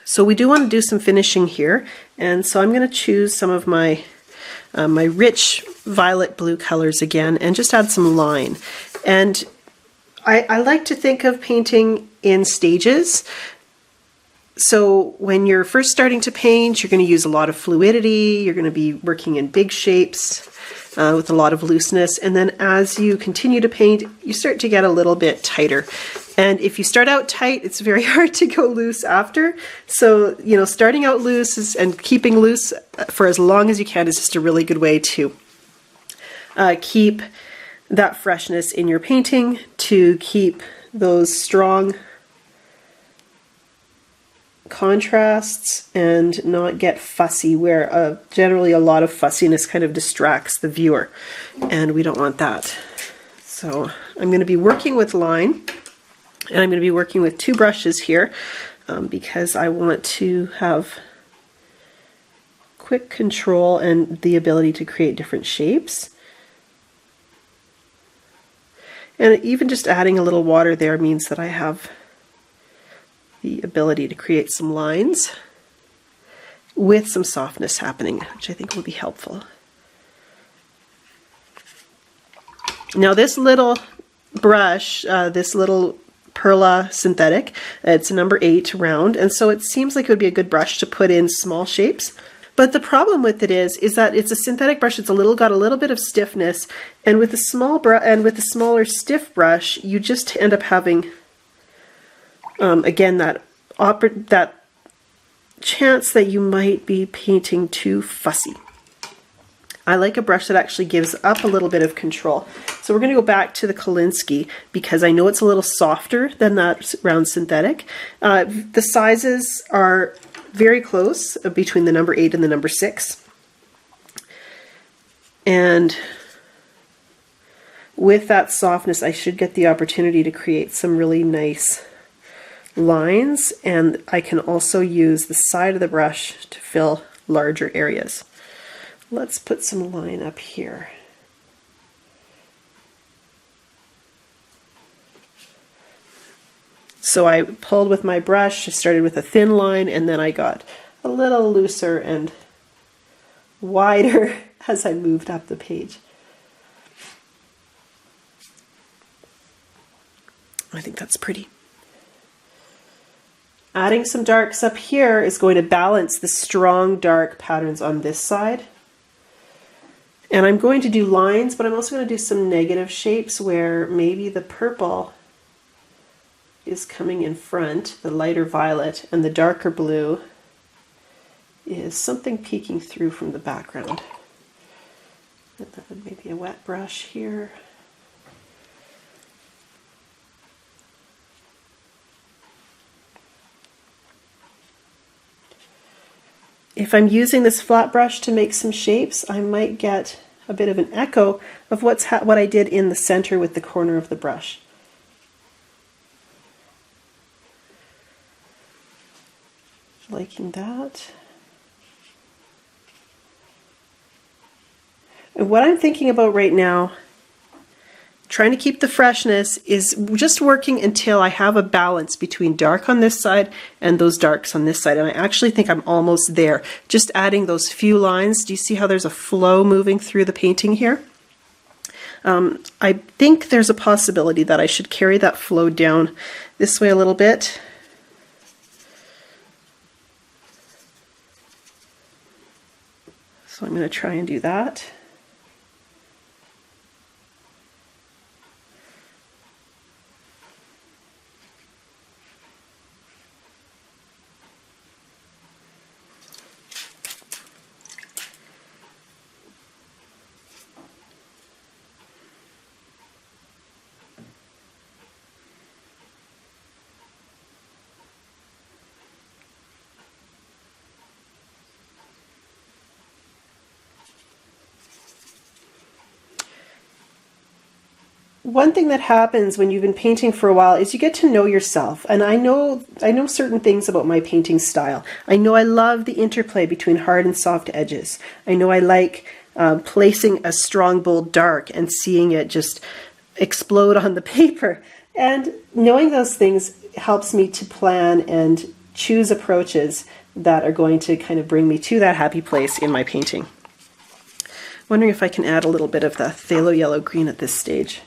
So we do want to do some finishing here, and so I'm going to choose some of my my rich violet blue colors again and just add some line. And I like to think of painting in stages. So when you're first starting to paint, you're going to use a lot of fluidity, you're going to be working in big shapes with a lot of looseness, and then as you continue to paint, you start to get a little bit tighter. And if you start out tight, it's very hard to go loose after. So, you know, starting out loose and keeping loose for as long as you can is just a really good way to keep that freshness in your painting, to keep those strong contrasts and not get fussy, where generally a lot of fussiness kind of distracts the viewer, and we don't want that. So I'm going to be working with line, and I'm going to be working with two brushes here because I want to have quick control and the ability to create different shapes. And even just adding a little water there means that I have the ability to create some lines with some softness happening, which I think will be helpful. Now this little brush, this little Perla synthetic, it's a number 8 round, and so it seems like it would be a good brush to put in small shapes. But the problem with it is that it's a synthetic brush. It's got a little bit of stiffness, and with the smaller stiff brush, you just end up having again, that chance that you might be painting too fussy. I like a brush that actually gives up a little bit of control. So we're going to go back to the Kolinsky because I know it's a little softer than that round synthetic. The sizes are very close between the number 8 and the number 6. And with that softness, I should get the opportunity to create some really nice lines, and I can also use the side of the brush to fill larger areas. Let's put some line up here. So I pulled with my brush, I started with a thin line, and then I got a little looser and wider as I moved up the page. I think that's pretty. Adding some darks up here is going to balance the strong dark patterns on this side. And I'm going to do lines, but I'm also going to do some negative shapes where maybe the purple is coming in front, the lighter violet, and the darker blue is something peeking through from the background. And then maybe a wet brush here. If I'm using this flat brush to make some shapes, I might get a bit of an echo of what I did in the center with the corner of the brush. Liking that. And what I'm thinking about right now, trying to keep the freshness, is just working until I have a balance between dark on this side and those darks on this side. And I actually think I'm almost there. Just adding those few lines. Do you see how there's a flow moving through the painting here? I think there's a possibility that I should carry that flow down this way a little bit. So I'm going to try and do that. One thing that happens when you've been painting for a while is you get to know yourself. And I know certain things about my painting style. I know I love the interplay between hard and soft edges. I know I like placing a strong, bold dark and seeing it just explode on the paper. And knowing those things helps me to plan and choose approaches that are going to kind of bring me to that happy place in my painting. Wondering if I can add a little bit of the phthalo yellow green at this stage,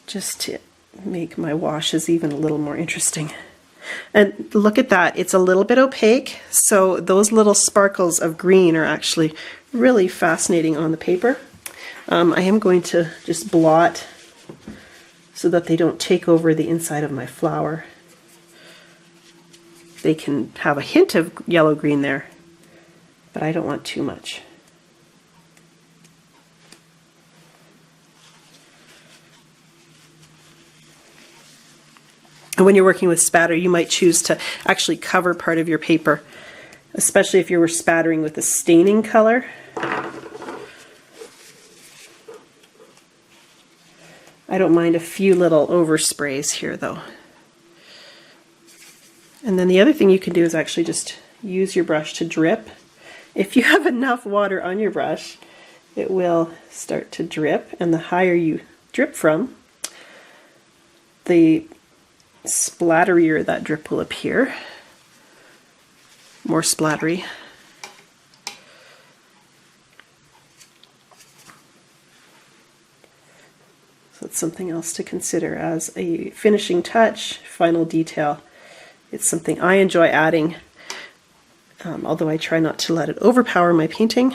just to make my washes even a little more interesting. And look at that, it's a little bit opaque, so those little sparkles of green are actually really fascinating on the paper. I am going to just blot so that they don't take over the inside of my flower. They can have a hint of yellow-green there, but I don't want too much. And when you're working with spatter, you might choose to actually cover part of your paper, especially if you were spattering with a staining color. I don't mind a few little oversprays here though. And then the other thing you can do is actually just use your brush to drip. If you have enough water on your brush, it will start to drip, and the higher you drip from, the splatterier that drip will appear. More splattery. So it's something else to consider as a finishing touch, final detail. It's something I enjoy adding, although I try not to let it overpower my painting.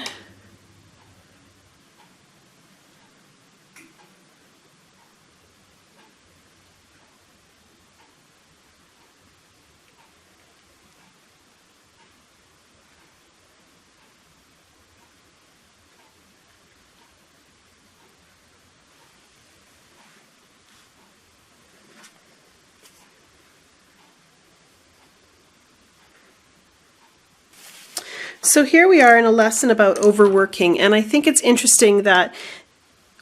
So here we are in a lesson about overworking, and I think it's interesting that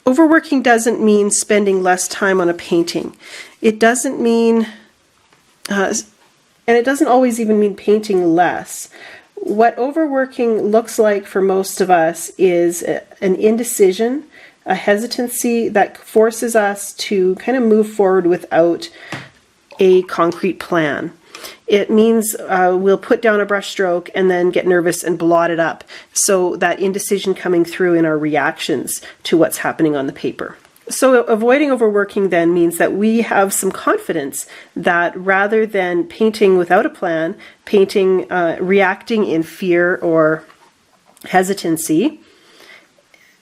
overworking doesn't mean spending less time on a painting. It doesn't mean, and it doesn't always even mean painting less. What overworking looks like for most of us is an indecision, a hesitancy that forces us to kind of move forward without a concrete plan. It means we'll put down a brush stroke and then get nervous and blot it up. So that indecision coming through in our reactions to what's happening on the paper. So avoiding overworking then means that we have some confidence that rather than painting without a plan, painting, reacting in fear or hesitancy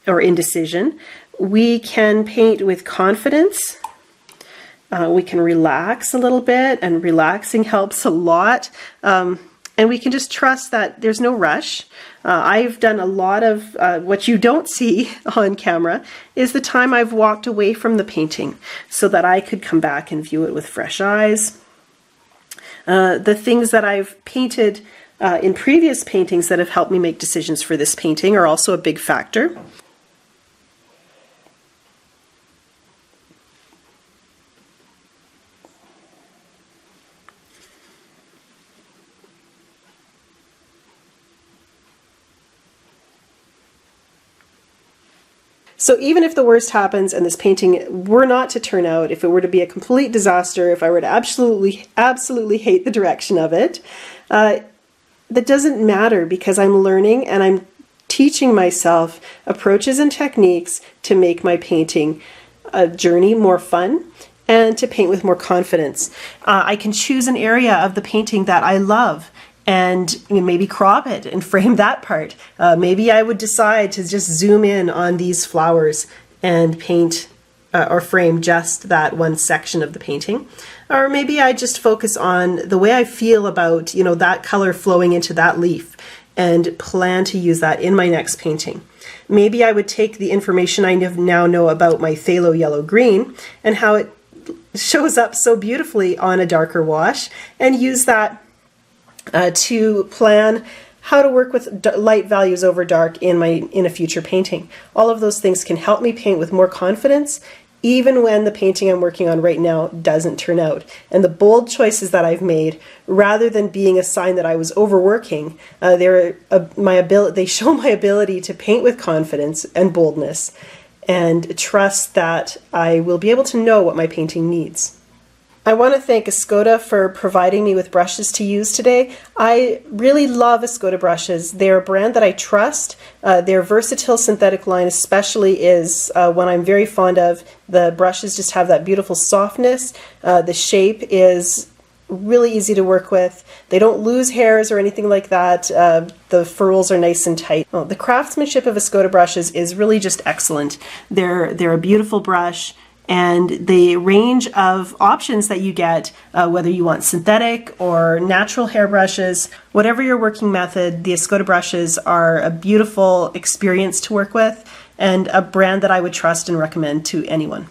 or indecision, we can paint with confidence. We can relax a little bit, and relaxing helps a lot. And we can just trust that there's no rush. I've done a lot of what you don't see on camera is the time I've walked away from the painting so that I could come back and view it with fresh eyes. The things that I've painted in previous paintings that have helped me make decisions for this painting are also a big factor. So even if the worst happens and this painting were not to turn out, if it were to be a complete disaster, if I were to absolutely hate the direction of it, that doesn't matter because I'm learning and I'm teaching myself approaches and techniques to make my painting journey more fun and to paint with more confidence. I can choose an area of the painting that I love and maybe crop it and frame that part. Maybe I would decide to just zoom in on these flowers and paint or frame just that one section of the painting. Or maybe I just focus on the way I feel about, that color flowing into that leaf and plan to use that in my next painting. Maybe I would take the information I now know about my phthalo yellow green and how it shows up so beautifully on a darker wash and use that to plan how to work with light values over dark in a future painting. All of those things can help me paint with more confidence even when the painting I'm working on right now doesn't turn out. And the bold choices that I've made, rather than being a sign that I was overworking, they show my ability to paint with confidence and boldness and trust that I will be able to know what my painting needs. I want to thank Escoda for providing me with brushes to use today. I really love Escoda brushes. They're a brand that I trust. Their versatile synthetic line especially is one I'm very fond of. The brushes just have that beautiful softness. The shape is really easy to work with. They don't lose hairs or anything like that. The ferrules are nice and tight. Well, the craftsmanship of Escoda brushes is really just excellent. They're a beautiful brush. And the range of options that you get, whether you want synthetic or natural hairbrushes, whatever your working method, the Escoda brushes are a beautiful experience to work with and a brand that I would trust and recommend to anyone.